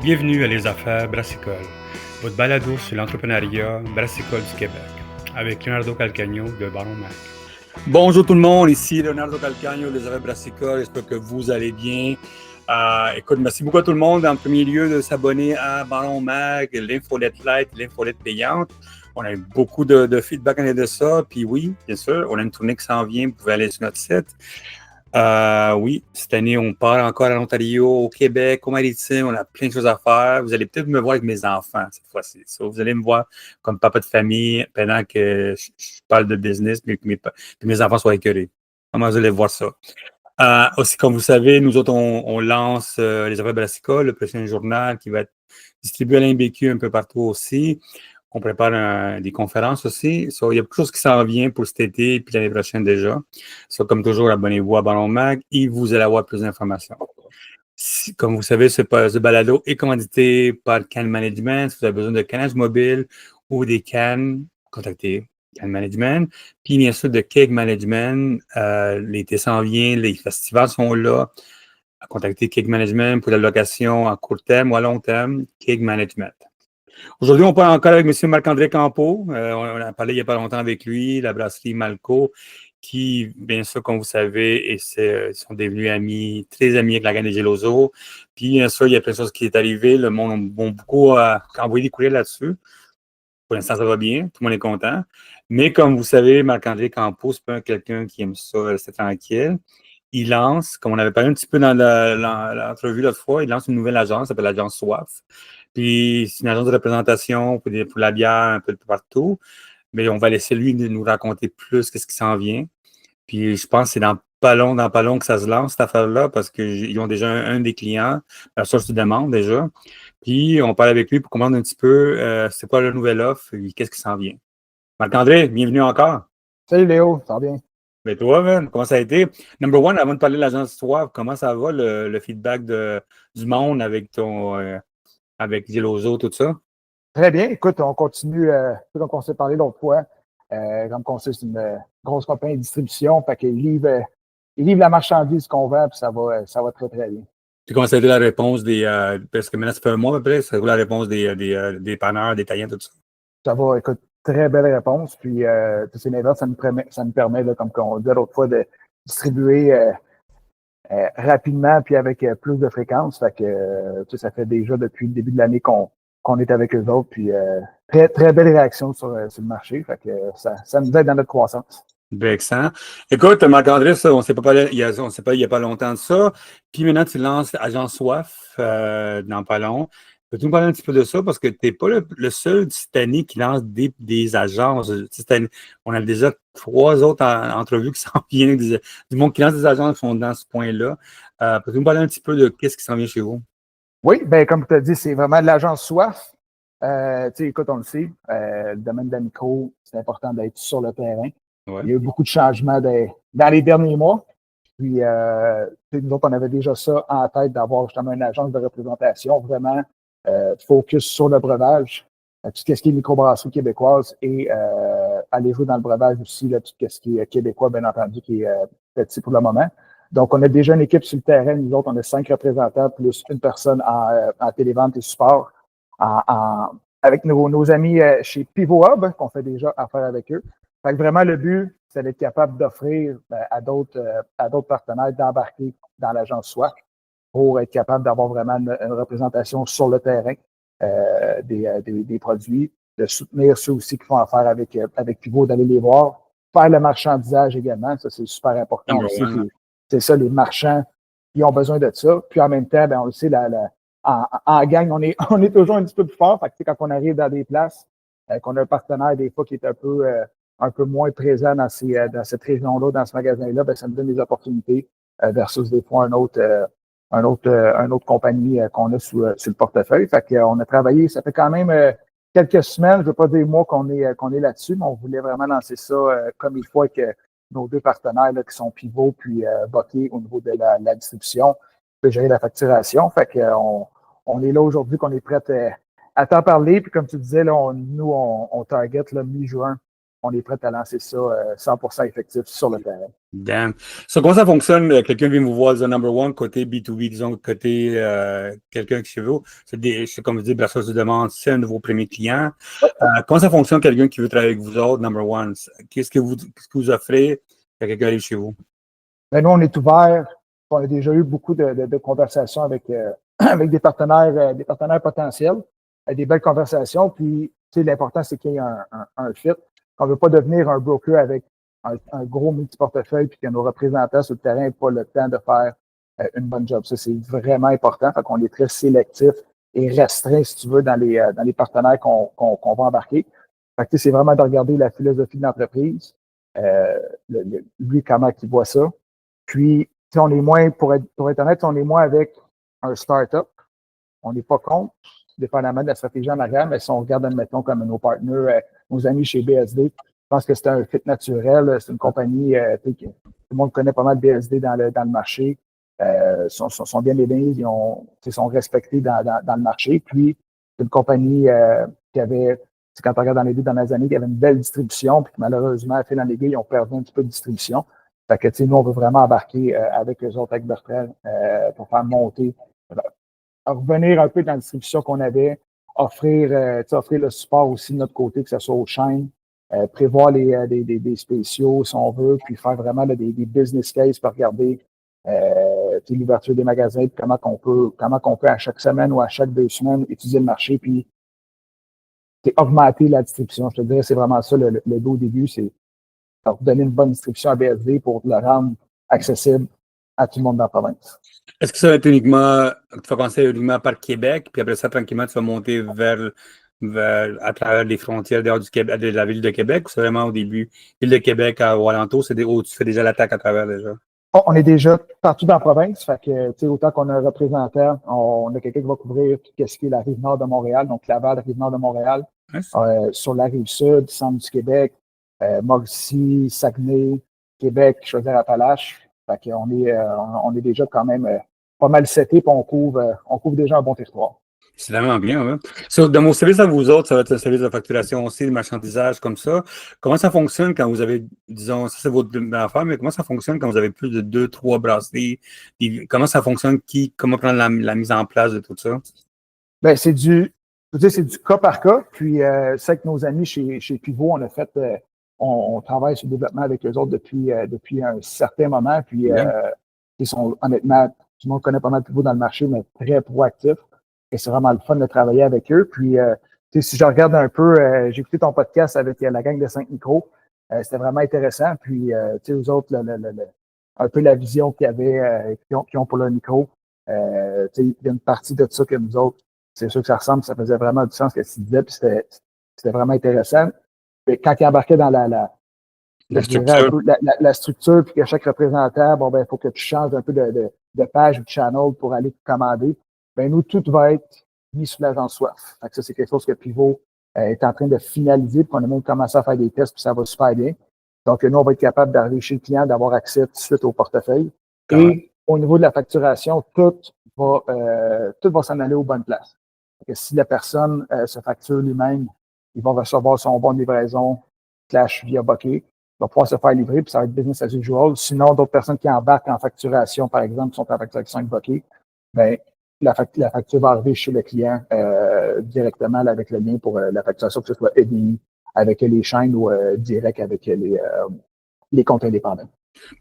Bienvenue à Les Affaires Brassicole, votre balado sur l'entrepreneuriat brassicole du Québec, avec Leonardo Calcagno de Baron Mac. Bonjour tout le monde, ici Leonardo Calcagno, Les Affaires Brassicole, j'espère que vous allez bien. Écoute, merci beaucoup à tout le monde, en premier lieu, de s'abonner à Baron Mag, l'infolette light, l'infolette payante. On a eu beaucoup de feedback de ça, puis oui, bien sûr, on a une tournée qui s'en vient, vous pouvez aller sur notre site. Oui, cette année, on part encore à l'Ontario, au Québec, au Maritime, on a plein de choses à faire. Vous allez peut-être me voir avec mes enfants cette fois-ci. So, vous allez me voir comme papa de famille pendant que je parle de business, mais que mes enfants soient écœurés. Comment vous allez voir ça? Aussi, comme vous savez, nous autres, on lance les Affaires Brassicole, le prochain journal qui va être distribué à l'IMBQ un peu partout aussi. On prépare des conférences aussi. So, il y a beaucoup de choses qui s'en viennent pour cet été et puis l'année prochaine déjà. So, comme toujours, abonnez-vous à Ballon Mag et vous allez avoir plus d'informations. Comme vous savez, ce balado est commandité par Can Management. Si vous avez besoin de cannage mobile ou des cannes, contactez Can Management. Puis bien sûr, de Keg Management. L'été s'en vient, les festivals sont là. Contactez Keg Management pour la location à court terme ou à long terme. Keg Management. Aujourd'hui, on parle encore avec M. Marc-André Campeau. On a parlé il n'y a pas longtemps avec lui, la brasserie Malco, qui, bien sûr, comme vous savez, ils sont devenus amis, très amis avec la gang des Geloso. Puis, bien sûr, il y a plein de choses qui est arrivé. Le monde a beaucoup envoyé des courriels là-dessus. Pour l'instant, ça va bien. Tout le monde est content. Mais comme vous savez, Marc-André Campeau, c'est pas quelqu'un qui aime ça, rester tranquille. Il lance, comme on avait parlé un petit peu dans l'entrevue l'autre fois, il lance une nouvelle agence, ça s'appelle l'agence Soif. Puis c'est une agence de représentation pour la bière un peu de partout. Mais on va laisser lui nous raconter plus qu'est-ce qui s'en vient. Puis je pense que c'est dans pas long que ça se lance, cette affaire-là, parce qu'ils ont déjà un des clients, la source de demande déjà. Puis on parle avec lui pour comprendre un petit peu c'est quoi la nouvelle offre et qu'est-ce qui s'en vient. Marc-André, bienvenue encore. Salut Léo, ça va bien? Mais toi, man, comment ça a été? Number one, avant de parler de l'agence Soif, comment ça va le feedback du monde avec avec Geloso, tout ça? Très bien. Écoute, on continue, comme on s'est parlé l'autre fois. Comme on sait, c'est une grosse compagnie de distribution. Fait qu'ils livrent la marchandise qu'on vend, puis ça va très, très bien. Puis comment ça a été la réponse parce que maintenant, ça fait un mois à peu près, ça a été la réponse des panneurs, des taillants, tout ça? Ça va, écoute, très belle réponse. Puis, ces méthodes, ça nous permet là, comme on disait l'autre fois, de distribuer rapidement puis avec plus de fréquence. Fait que ça fait déjà depuis le début de l'année qu'on est avec eux autres. Puis très, très belle réaction sur le marché. Fait que ça nous aide dans notre croissance. Excellent. Écoute, Marc-André, on ne s'est pas parlé, il y a pas longtemps de ça. Puis maintenant, tu lances Agence Soif dans pas long. Peux-tu nous parler un petit peu de ça? Parce que tu n'es pas le seul cette année qui lance des agences. On a déjà 3 autres entrevues qui s'en viennent, du monde qui lance des agences qui sont dans ce point-là. Peux-tu nous parler un petit peu de qu'est-ce qui s'en vient chez vous? Oui, bien, comme tu as dit, c'est vraiment de l'agence Soif. Écoute, on le sait, le domaine de la micro, c'est important d'être sur le terrain. Ouais. Il y a eu beaucoup de changements dans les derniers mois. Puis, nous autres, on avait déjà ça en tête d'avoir justement une agence de représentation vraiment focus sur le breuvage, tout ce qui est microbrasserie québécoise et aller jouer dans le breuvage aussi, là, tout ce qui est québécois, bien entendu, qui est petit pour le moment. Donc, on a déjà une équipe sur le terrain. Nous autres, on a 5 représentants plus une personne en télévente et support avec nos amis chez Pivot Hub, qu'on fait déjà affaire avec eux. Fait que vraiment, le but, c'est d'être capable d'offrir à d'autres partenaires d'embarquer dans l'agence Soif pour être capable d'avoir vraiment une représentation sur le terrain des produits, de soutenir ceux aussi qui font affaire avec Pivot, d'aller les voir, faire le marchandisage également, ça c'est super important aussi. C'est ça, les marchands, ils ont besoin de ça. Puis en même temps, ben, on le sait, en gang, on est toujours un petit peu plus fort. Fait que, quand on arrive dans des places, qu'on a un partenaire des fois qui est un peu moins présent dans cette région-là, dans ce magasin-là, ben, ça nous donne des opportunités versus des fois une autre compagnie qu'on a sur le portefeuille. Fait qu'on a travaillé, ça fait quand même quelques semaines, je ne veux pas dire mois qu'on est là-dessus, mais on voulait vraiment lancer ça comme il faut avec nos 2 partenaires là, qui sont Pivot puis Bokeh au niveau de la distribution, de gérer la facturation. Fait qu'on est là aujourd'hui, qu'on est prêt à t'en parler. Puis comme tu disais, là, on target là, mi-juin on est prêt à lancer ça 100% effectif sur le terrain. Damn. So, comment ça fonctionne? Quelqu'un vient vous voir, The Number One, côté B2B, disons, côté quelqu'un qui chez vous. C'est comme vous dites, personne se demande, c'est un de vos premiers clients. Comment ça fonctionne, quelqu'un qui veut travailler avec vous autres, Number One? Qu'est-ce que vous offrez quand quelqu'un arrive chez vous? Ben, nous, on est ouvert. On a déjà eu beaucoup de conversations avec, avec des partenaires potentiels, des belles conversations. Puis, tu sais, l'important, c'est qu'il y ait un fit. On ne veut pas devenir un broker avec un gros multi-portefeuille puis que nos représentants sur le terrain n'aient pas le temps de faire une bonne job. Ça, c'est vraiment important. Fait qu'on est très sélectif et restreint, si tu veux, dans les partenaires qu'on va embarquer. Fait que, c'est vraiment de regarder la philosophie de l'entreprise, lui, comment il voit ça. Puis, on est moins, pour être honnête, on est moins avec un start-up. On n'est pas contre, dépendamment de la stratégie en arrière, mais si on regarde, admettons, comme nos partenaires, nos amis chez BSD, je pense que c'est un fit naturel. C'est une compagnie que tout le monde connaît pas mal BSD dans le marché. Sont bien aidés, ils sont respectés dans le marché. Puis, c'est une compagnie qui avait, quand on regarde dans les 2 dernières années, qui avait une belle distribution, puis malheureusement, à fil en aiguille, ils ont perdu un petit peu de distribution. Fait que, nous, on veut vraiment embarquer avec eux autres, avec Bertrand, pour faire monter, revenir un peu dans la distribution qu'on avait, offrir le support aussi de notre côté, que ce soit aux chaînes, prévoir des spéciaux, si on veut, puis faire vraiment des business cases pour regarder l'ouverture des magasins, puis comment qu'on peut à chaque semaine ou à chaque 2 semaines étudier le marché, puis augmenter la distribution. Je te dirais, c'est vraiment ça le but au début, c'est donner une bonne distribution à BSD pour le rendre accessible à tout le monde dans la province. Est-ce que ça va être uniquement, tu vas commencer uniquement par Québec, puis après ça, tranquillement, tu vas monter vers à travers les frontières dehors du Québec, de la ville de Québec, ou c'est vraiment au début, ville de Québec à Walanto, c'est où tu fais déjà l'attaque à travers déjà? On est déjà partout dans la province, fait que, autant qu'on a un représentant, on a quelqu'un qui va couvrir tout ce qui est la rive nord de Montréal, donc Laval, la rive nord de Montréal, sur la rive sud, centre du Québec, Mauricie, Saguenay, Québec, Chaudière-Appalaches. Fait qu'on on est déjà quand même pas mal seté, puis on couvre déjà un bon territoire. C'est vraiment bien, oui. Dans vos services à vous autres, ça va être un service de facturation aussi, de marchandisage comme ça. Comment ça fonctionne quand vous avez, disons, ça c'est votre affaire, mais comment ça fonctionne quand vous avez plus de 2, 3 brasseries? Comment ça fonctionne? Comment prendre la mise en place de tout ça? Ben, c'est du cas par cas. Puis, c'est avec nos amis chez Pivot, on a fait, on travaille sur le développement avec eux autres depuis un certain moment. Puis, ils sont honnêtement, tout le monde connaît pas mal Pivot dans le marché, mais très proactifs. Et c'est vraiment le fun de travailler avec eux. Puis, si je regarde un peu, j'ai écouté ton podcast avec la gang de 5 micros. C'était vraiment intéressant. Puis, eux autres, un peu la vision qu'ils ont pour leur micro. Il y a une partie de ça que nous autres, c'est sûr que ça ressemble, ça faisait vraiment du sens ce que tu disais, puis c'était vraiment intéressant. Et quand ils embarquaient dans la structure, puis que chaque représentant, bon, ben, il faut que tu changes un peu de page ou de channel pour aller te commander. Ben, nous, tout va être mis sous l'agence soif. Fait que ça, c'est quelque chose que Pivot est en train de finaliser, puis on a même commencé à faire des tests, puis ça va super bien. Donc, nous, on va être capable d'arriver chez le client, d'avoir accès tout de suite au portefeuille. Et au niveau de la facturation, tout va s'en aller aux bonnes places. Que si la personne se facture lui-même, il va recevoir son bon de livraison / via Bokeh. Il va pouvoir se faire livrer, puis ça va être business as usual. Sinon, d'autres personnes qui embarquent en facturation, par exemple, qui sont en facturation avec Bokeh, ben, la facture va arriver chez le client directement là, avec le lien pour la facturation, que ce soit EDI avec les chaînes ou direct avec les comptes indépendants.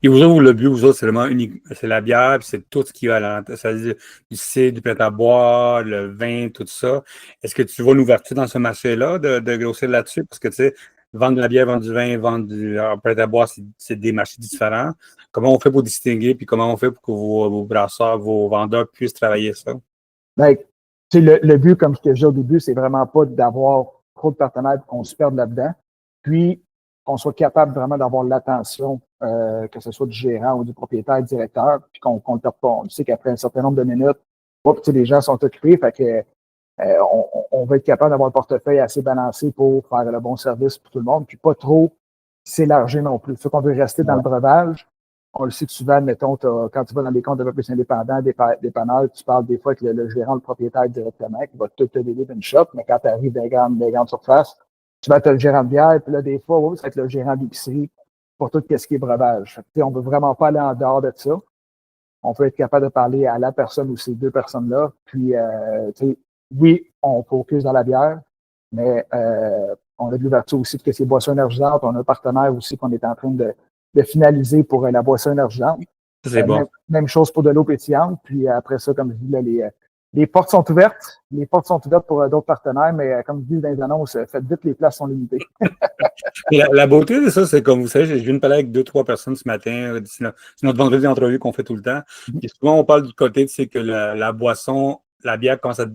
Et vous autres, le but, vous autres, c'est vraiment unique, c'est la bière, puis c'est tout ce qui va à l'intérieur, c'est-à-dire du cidre, du prêt à boire, le vin, tout ça. Est-ce que tu vois une ouverture dans ce marché-là de grossir là-dessus? Parce que, tu sais, vendre de la bière, vendre du vin, vendre du prêt à boire, c'est des marchés différents. Comment on fait pour distinguer, puis comment on fait pour que vos brasseurs, vos vendeurs puissent travailler ça? Ben, le but, comme je te disais au début, c'est vraiment pas d'avoir trop de partenaires et qu'on se perde là-dedans. Puis, qu'on soit capable vraiment d'avoir l'attention, que ce soit du gérant ou du propriétaire, directeur, puis qu'on ne le perde pas. On sait qu'après un certain nombre de minutes, les gens sont occupés, fait que on va être capable d'avoir un portefeuille assez balancé pour faire le bon service pour tout le monde, puis pas trop s'élargir non plus. Fait qu'on veut rester dans le breuvage. On le sait que souvent, mettons, quand tu vas dans des comptes un peu plus indépendants, dépanneurs, tu parles des fois avec le gérant, le propriétaire directement, qui va tout te délivrer une shop, mais quand tu arrives dans les grandes surfaces, tu vas être le gérant de bière, puis là, des fois, oui, ça va être le gérant d'épicerie pour tout ce qui est breuvage. On ne veut vraiment pas aller en dehors de ça. On peut être capable de parler à la personne ou ces deux personnes-là. Puis, oui, on focus dans la bière, mais on a de l'ouverture aussi de ces boissons énergisantes. On a un partenaire aussi qu'on est en train de finaliser pour la boisson énergisante. Ça, c'est bon. Même chose pour de l'eau pétillante. Puis après ça, comme je dis, là, les portes sont ouvertes. Les portes sont ouvertes pour d'autres partenaires, mais comme je dis dans les annonces, faites vite, les places sont limitées. La beauté de ça, c'est comme vous savez, je viens de parler avec 2-3 personnes ce matin. C'est notre vendredi d'entrevue qu'on fait tout le temps. Et souvent, on parle du côté, c'est que la boisson, la bière, quand ça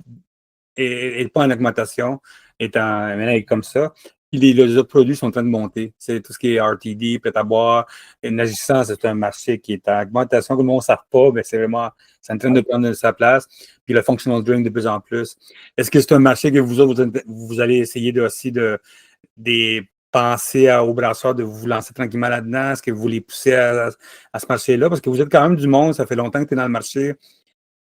est pas en augmentation, maintenant, elle est comme ça. Puis les autres produits sont en train de monter. C'est tout ce qui est RTD, prêt à boire. Et Nagissan, c'est un marché qui est en augmentation. Comme on ne sait pas, mais c'est en train de prendre sa place. Puis le functional drink de plus en plus. Est-ce que c'est un marché que vous allez essayer penser aux brasseurs de vous lancer tranquillement là-dedans? Est-ce que vous les poussez à ce marché-là? Parce que vous êtes quand même du monde, ça fait longtemps que tu es dans le marché.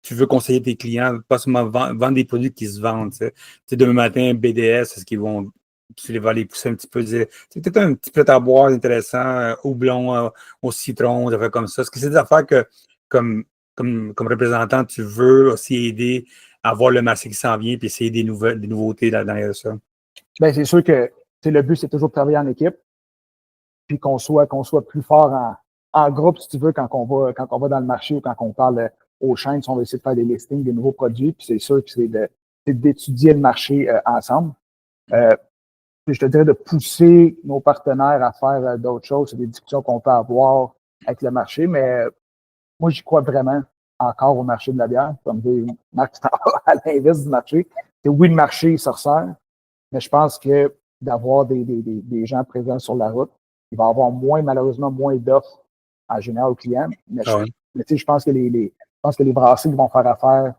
Tu veux conseiller tes clients, pas seulement vendre des produits qui se vendent. Tu sais, demain matin, BDS, est-ce qu'ils vont tu vas les pousser un petit peu, c'est peut-être un petit peu à boire intéressant, houblon au citron, des affaires comme ça. Est-ce que c'est des affaires que, comme représentant, tu veux aussi aider à voir le marché qui s'en vient et essayer des nouveautés derrière ça? Bien, c'est sûr que le but, c'est toujours de travailler en équipe, puis qu'on soit plus fort en groupe, si tu veux, quand on va dans le marché ou quand on parle aux chaînes, si on va essayer de faire des listings, des nouveaux produits, puis c'est sûr que c'est d'étudier le marché ensemble. Je te dirais de pousser nos partenaires à faire d'autres choses. C'est des discussions qu'on peut avoir avec le marché, mais moi, j'y crois vraiment encore au marché de la bière. Comme dit Marc, à l'inverse du marché. Oui, le marché, il se resserre, mais je pense que d'avoir des gens présents sur la route, il va y avoir malheureusement moins d'offres en général aux clients. Mais je pense que les brasseries vont faire affaire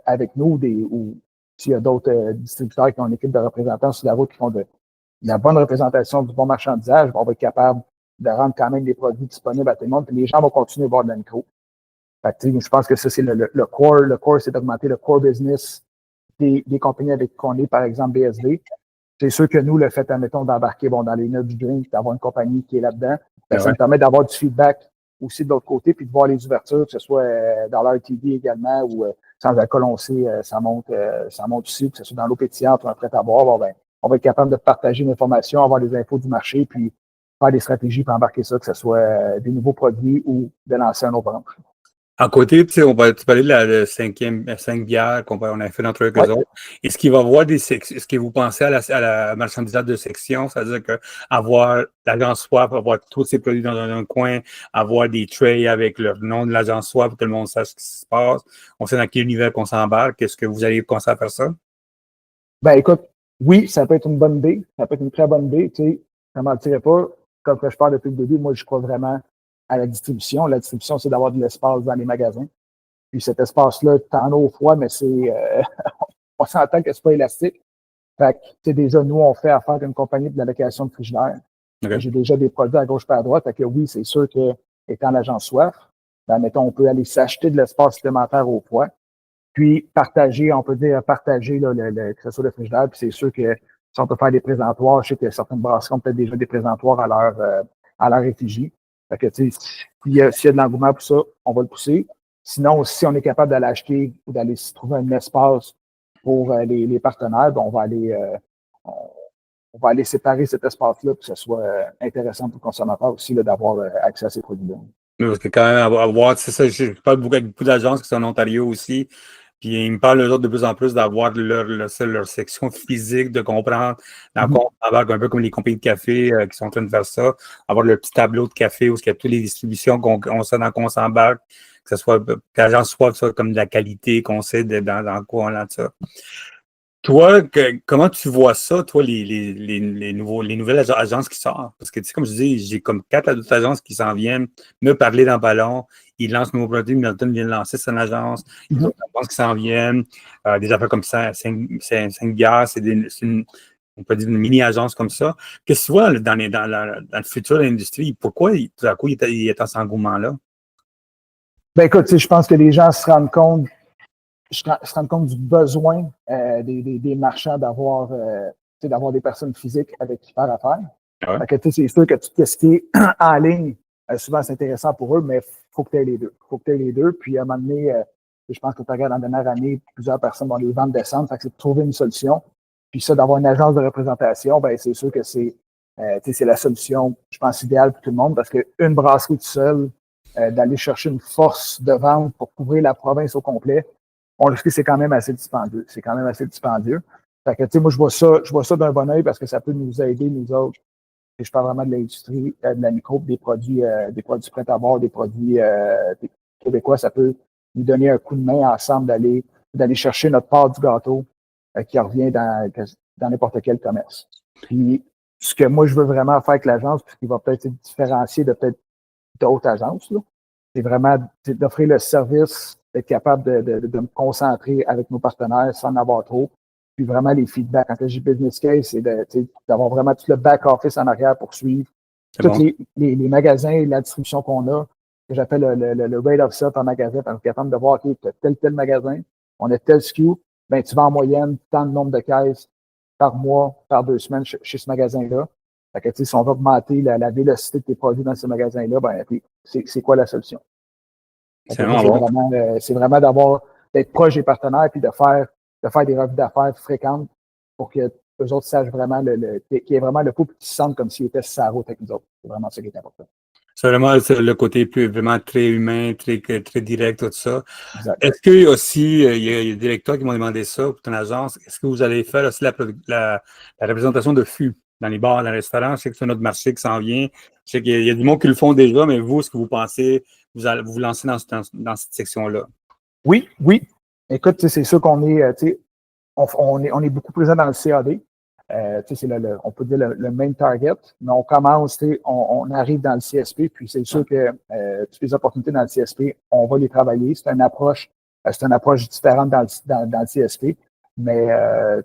avec nous ou s'il y a d'autres distributeurs qui ont une équipe de représentants sur la route qui font de la bonne représentation du bon marchandisage, on va être capable de rendre quand même des produits disponibles à tout le monde, puis les gens vont continuer à boire de la micro. Je pense que ça, c'est le core. Le core, c'est d'augmenter le core business des compagnies avec qui on est, par exemple BSD. C'est sûr que nous, le fait, admettons, d'embarquer dans les notes du drink, d'avoir une compagnie qui est là-dedans, ça nous permet d'avoir du feedback aussi de l'autre côté, puis de voir les ouvertures, que ce soit dans l'RTD également ou sans alcool, on sait, ça monte aussi, que ce soit dans l'eau pétillante ou un prêt à boire, on va être capable de partager l'information, avoir des infos du marché, puis faire des stratégies pour embarquer ça, que ce soit des nouveaux produits ou de lancer un autre branche. À côté, tu parlais de la 5 bières qu'on a fait d'entre eux autres. Est-ce qu'il va y avoir est-ce que vous pensez à la marchandisage de section? C'est-à-dire qu'avoir l'agence Swap, avoir tous ces produits dans un coin, avoir des trays avec le nom de l'agence Swap pour que tout le monde sache ce qui se passe. On sait dans quel univers qu'on s'embarque. Est-ce que vous allez commencer à faire ça? Ben, écoute, oui, ça peut être une bonne idée. Ça peut être une très bonne idée. Tu sais, ça ne mentirait pas. Comme je parle depuis le début, moi, je crois vraiment à la distribution. La distribution, c'est d'avoir de l'espace dans les magasins. Puis cet espace-là, t'en as au froid, mais c'est on s'entend que c'est pas élastique. Fait que, déjà, nous, on fait affaire avec une compagnie de la location de frigidaire. Okay. J'ai déjà des produits à gauche et à droite. Fait que oui, c'est sûr que, étant l'agence Soif, ben, mettons, on peut aller s'acheter de l'espace supplémentaire au froid. Puis partager, on peut dire partager là, que ce soit le frigidaire. Puis c'est sûr que si on peut faire des présentoirs, je sais que certaines brasseries ont peut-être déjà des présentoirs à leur effigie. Fait que, tu sais, s'il y a de l'engouement pour ça, on va le pousser. Sinon, si on est capable d'aller acheter ou d'aller se trouver un espace pour les partenaires, ben, on va aller séparer cet espace-là pour que ce soit intéressant pour le consommateur aussi là, d'avoir accès à ces produits-là. Parce que quand même, avoir, c'est ça, je parle avec beaucoup d'agences qui sont en Ontario aussi. Puis ils me parlent, eux autres, de plus en plus d'avoir leur section physique, de comprendre. Un peu comme les compagnies de café qui sont en train de faire ça. Avoir le petit tableau de café où il y a toutes les distributions qu'on sait dans quoi on s'embarque. Que ce soit, que l'agence soit comme de la qualité, qu'on sait dans quoi on lance ça. Toi, comment tu vois ça, toi, les nouvelles agences qui sortent? Parce que, tu sais, comme je dis, j'ai comme 4 autres agences qui s'en viennent me parler dans le ballon. Ils lancent nouveaux produits. Milton vient de lancer son agence. Il y a d'autres agences qui s'en viennent. Des affaires comme ça, 5 bières, on peut dire une mini-agence comme ça. Qu'est-ce que tu vois dans le futur de l'industrie? Pourquoi, tout à coup, il est à cet engouement-là? Ben écoute, je pense que les gens se rendent compte du besoin des marchands d'avoir d'avoir des personnes physiques avec qui faire affaire. Ah ouais? Fait que, c'est sûr que tout ce qui est en ligne, souvent c'est intéressant pour eux, mais il faut que tu aies les deux. Faut que tu aies les deux. Puis à un moment donné, je pense que tu regardes en dernière année, plusieurs personnes vont les ventes descendre. Fait que c'est de trouver une solution. Puis ça, d'avoir une agence de représentation, ben c'est sûr que c'est la solution, je pense, idéale pour tout le monde parce qu'une brasserie toute seule, d'aller chercher une force de vente pour couvrir la province au complet, on le sait, c'est quand même assez dispendieux. C'est quand même assez dispendieux. Fait que, moi, je vois ça d'un bon œil parce que ça peut nous aider, nous autres. Et je parle vraiment de l'industrie, de la micro, des produits prêts à boire, des produits québécois. Ça peut nous donner un coup de main ensemble d'aller chercher notre part du gâteau qui revient dans n'importe quel commerce. Puis, ce que moi, je veux vraiment faire avec l'agence, puis qui va peut-être être différencier de peut-être d'autres agences, là, c'est vraiment d'offrir le service, d'être capable de me concentrer avec nos partenaires sans en avoir trop. Puis vraiment les feedbacks. Quand je dis business case, c'est d'avoir vraiment tout le back-office en arrière pour suivre tous les magasins et la distribution qu'on a, que j'appelle le rate of sale en magasin, parce qu'on est capable de voir, OK, tu as tel magasin, on a tel SKU, ben tu vas en moyenne tant de nombre de caisses par mois, par 2 semaines chez ce magasin-là. Fait que, si on veut augmenter la vélocité de tes produits dans ce magasin-là, ben, c'est quoi la solution? C'est vraiment bon. C'est vraiment d'être proche des partenaires puis de faire des revues d'affaires fréquentes pour que eux autres sachent vraiment qu'il y ait vraiment le coup qui se sentent comme s'ils étaient sur la route avec nous autres. C'est vraiment ça qui est important. C'est vraiment le côté plus vraiment très humain, très direct, tout ça. Exact. Est-ce que aussi, il y a des directeurs qui m'ont demandé ça pour ton agence, est-ce que vous allez faire aussi la représentation de fûts dans les bars, dans les restaurants? Je sais que c'est notre marché qui s'en vient. Je sais qu'il y a du monde qui le font déjà, mais vous, est-ce que vous pensez vous lancer dans cette section-là? Oui. Écoute, c'est sûr qu'on est, on est beaucoup présent dans le CAD. C'est on peut dire le main target, mais on commence, on arrive dans le CSP, puis c'est sûr que toutes les opportunités dans le CSP, on va les travailler. C'est une approche différente dans le CSP, mais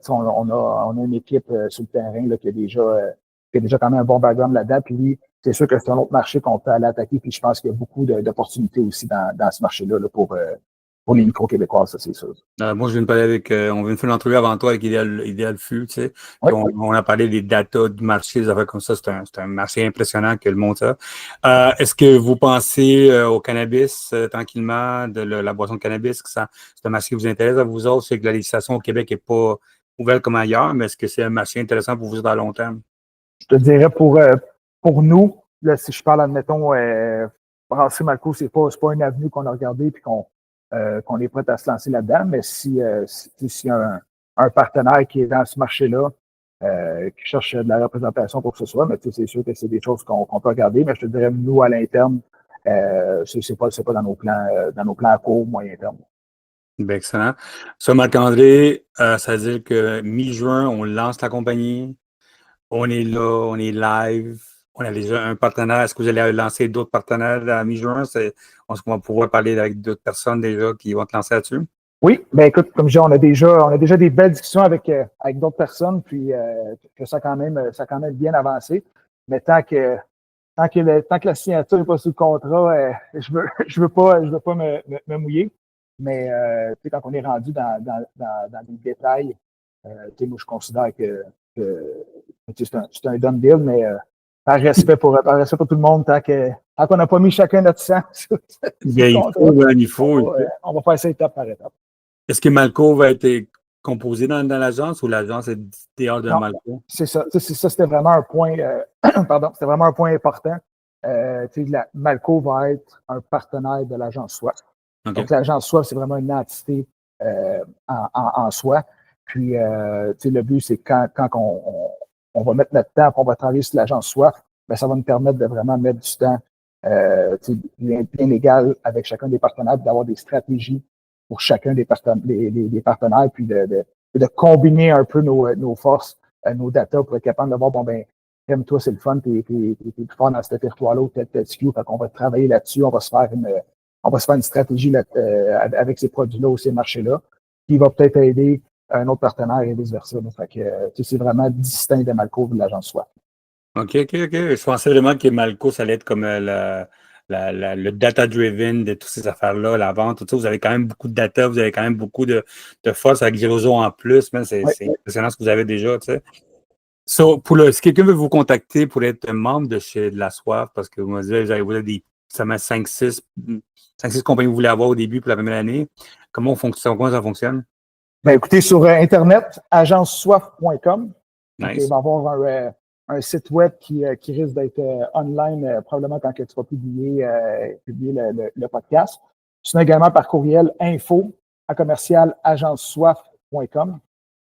on a une équipe sur le terrain là, qui a déjà quand même un bon background là-dedans. Puis c'est sûr que c'est un autre marché qu'on peut aller attaquer, puis je pense qu'il y a beaucoup d'opportunités aussi dans ce marché-là là, pour les micros québécoises, ça, c'est sûr. Moi, je viens de parler avec, on vient de faire une entrevue avant toi avec Idéal Fût, tu sais. Oui. On a parlé des datas du marché, des affaires comme ça. C'est un marché impressionnant que le monde a. Est-ce que vous pensez au cannabis, tranquillement, de la boisson de cannabis, que c'est un marché qui vous intéresse à vous autres? C'est que la législation au Québec n'est pas ouverte comme ailleurs, mais est-ce que c'est un marché intéressant pour vous dans le long terme? Je te dirais pour nous, là, si je parle, admettons, Brasserie Malco, c'est pas une avenue qu'on a regardée puis qu'on est prêt à se lancer là-dedans, mais s'il y a un partenaire qui est dans ce marché-là, qui cherche de la représentation pour que ce soit, mais c'est sûr que c'est des choses qu'on peut regarder, mais je te dirais, nous, à l'interne, c'est pas dans nos plans à court, moyen terme. Bien, excellent. Ça, Marc-André, ça veut dire que mi-juin, on lance la compagnie. On est là, on est live. On a déjà un partenaire. Est-ce que vous allez lancer d'autres partenaires à mi-juin? Est-ce qu'on va pouvoir parler avec d'autres personnes déjà qui vont te lancer là-dessus? Oui, ben écoute, comme je dis, on a déjà des belles discussions avec d'autres personnes, puis que ça a quand même bien avancé. Mais tant que la signature n'est pas sous le contrat, je veux pas me mouiller. Mais quand on est rendu dans les détails, moi je considère que c'est un done deal, mais par respect pour tout le monde, tant qu'on n'a pas mis chacun notre sang. Il faut. On va faire ça étape par étape. Est-ce que Malco va être composé dans l'agence ou l'agence est dehors de Malco? C'est ça. C'était vraiment un point. C'était vraiment un point important. Malco va être un partenaire de l'agence SWAP. Okay. Donc, l'agence SWAP, c'est vraiment une entité en soi. Puis, le but, c'est quand on va mettre notre temps, on va travailler sur l'agence SWAP, ben, ça va nous permettre de vraiment mettre du temps bien égal avec chacun des partenaires, d'avoir des stratégies pour chacun des partenaires, puis de combiner un peu nos forces, nos data pour être capable de voir, bon, ben, toi, c'est le fun, t'es plus fort dans ce territoire-là ou tel SKU, fait qu'on va travailler là-dessus, on va se faire une stratégie avec ces produits-là ou ces marchés-là, qui va peut-être aider un autre partenaire et vice-versa. Fait que c'est vraiment distinct de Malco de l'agence SWAP. OK. Je pensais vraiment que Malco, ça allait être comme le data-driven de toutes ces affaires-là, la vente, tout ça. Vous avez quand même beaucoup de data, vous avez quand même beaucoup de force avec Girozo en plus. C'est impressionnant ce que vous avez déjà, tu sais. Si quelqu'un veut vous contacter pour être membre de chez De la Soif, parce que vous me disiez, vous avez des seulement 5-6 compagnies que vous voulez avoir au début pour la première année, comment ça fonctionne? Ben, écoutez, sur Internet, agencesoif.com. Nice. Il va y avoir un site web qui risque d'être online probablement quand tu vas publier le podcast. Sinon, également par courriel info@agencesoif.com.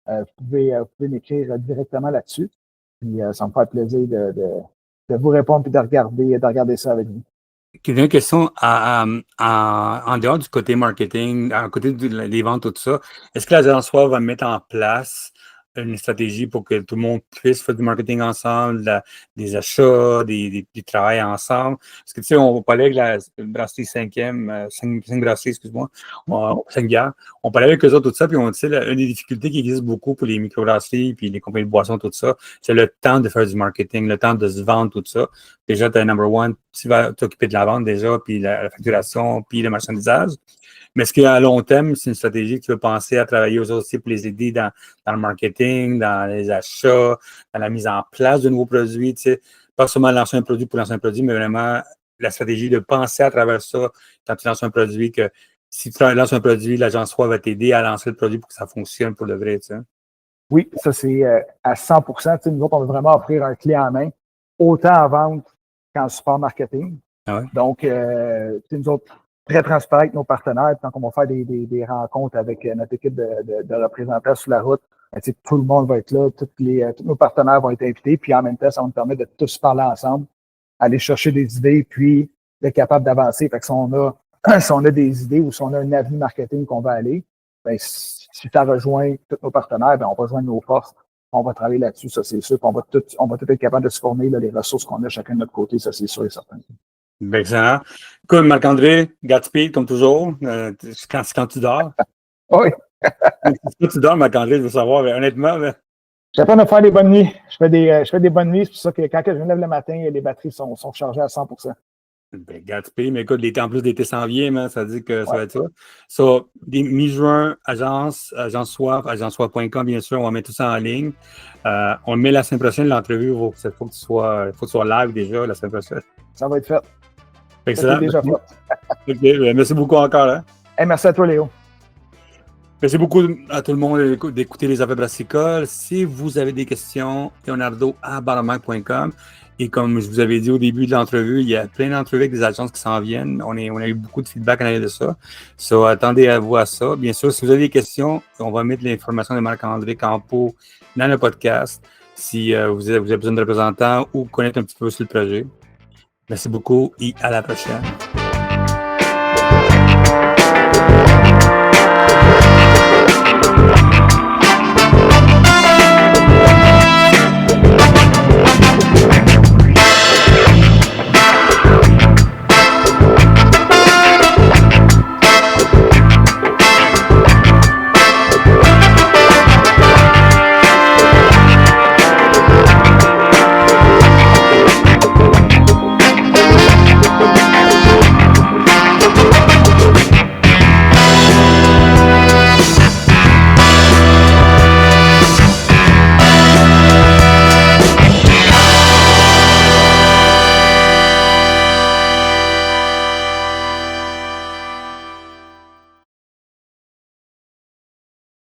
Vous pouvez m'écrire directement là-dessus. Puis ça me fait plaisir de vous répondre et de regarder ça avec vous. Une question en dehors du côté marketing, à côté des ventes, tout ça, est-ce que l'agence Soif va mettre en place une stratégie pour que tout le monde puisse faire du marketing ensemble, des achats, du travail ensemble? Parce que tu sais, on parlait avec la brasserie 5 brasseries, excuse-moi, 5 bières. On parlait avec eux autres, tout ça, puis on dit, une des difficultés qui existe beaucoup pour les microbrasseries puis les compagnies de boissons, tout ça, c'est le temps de faire du marketing, le temps de se vendre, tout ça. Déjà, tu as number one, tu vas t'occuper de la vente déjà, puis la facturation, puis le marchandisage. Mais est-ce qu'à long terme, c'est une stratégie que tu veux penser à travailler aux autres aussi pour les aider dans le marketing, dans les achats, dans la mise en place de nouveaux produits, tu sais, pas seulement lancer un produit pour lancer un produit, mais vraiment la stratégie de penser à travers ça quand tu lances un produit, que si tu lances un produit, l'agence Soif va t'aider à lancer le produit pour que ça fonctionne pour le vrai, tu sais. Oui, ça c'est à 100%. Tu sais, nous autres, on veut vraiment offrir un clé en main, autant en vente qu'en support marketing. Ah ouais? Donc, nous autres, très transparents avec nos partenaires. Quand on va faire des rencontres avec notre équipe de représentants sur la route, tout le monde va être là, tous nos partenaires vont être invités, puis en même temps, ça va nous permettre de tous parler ensemble, aller chercher des idées, puis d'être capable d'avancer. Fait que si on a des idées ou si on a un avenue marketing qu'on va aller, ben, si ça rejoint tous nos partenaires, ben, on va rejoindre nos forces. On va travailler là-dessus, ça c'est sûr. On va tout être capable de se fournir là, les ressources qu'on a chacun de notre côté, ça c'est sûr et certain. Bien, excellent. Écoute, Marc-André, Godspeed, comme toujours, quand tu dors. Oui. Quand tu dors, Marc-André, je veux savoir, mais honnêtement. J'apprends à faire des bonnes nuits. Je fais des bonnes nuits, c'est pour ça que quand je me lève le matin, les batteries sont chargées à 100%. Ben, Godspeed, mais écoute, en plus d'été s'en vient, man, ça dit que ça va être ça. So, mi-juin, agence Soif, agencesoif.com, bien sûr, on va mettre tout ça en ligne. On met la semaine prochaine, l'entrevue, il faut que tu sois live déjà la semaine prochaine. Ça va être fait. Excellent. C'est déjà fait. OK, merci beaucoup encore. Hein? Hey, merci à toi, Léo. Merci beaucoup à tout le monde d'écouter les affaires brassicoles. Si vous avez des questions, leonardo@baramac.com. Et comme je vous avais dit au début de l'entrevue, il y a plein d'entrevues avec des agences qui s'en viennent. On a eu beaucoup de feedback en arrière de ça. So, attendez à vous à ça. Bien sûr, si vous avez des questions, on va mettre l'information de Marc-André Campeau dans le podcast. Si vous avez besoin de représentants ou connaître un petit peu sur le projet. Merci beaucoup et à la prochaine.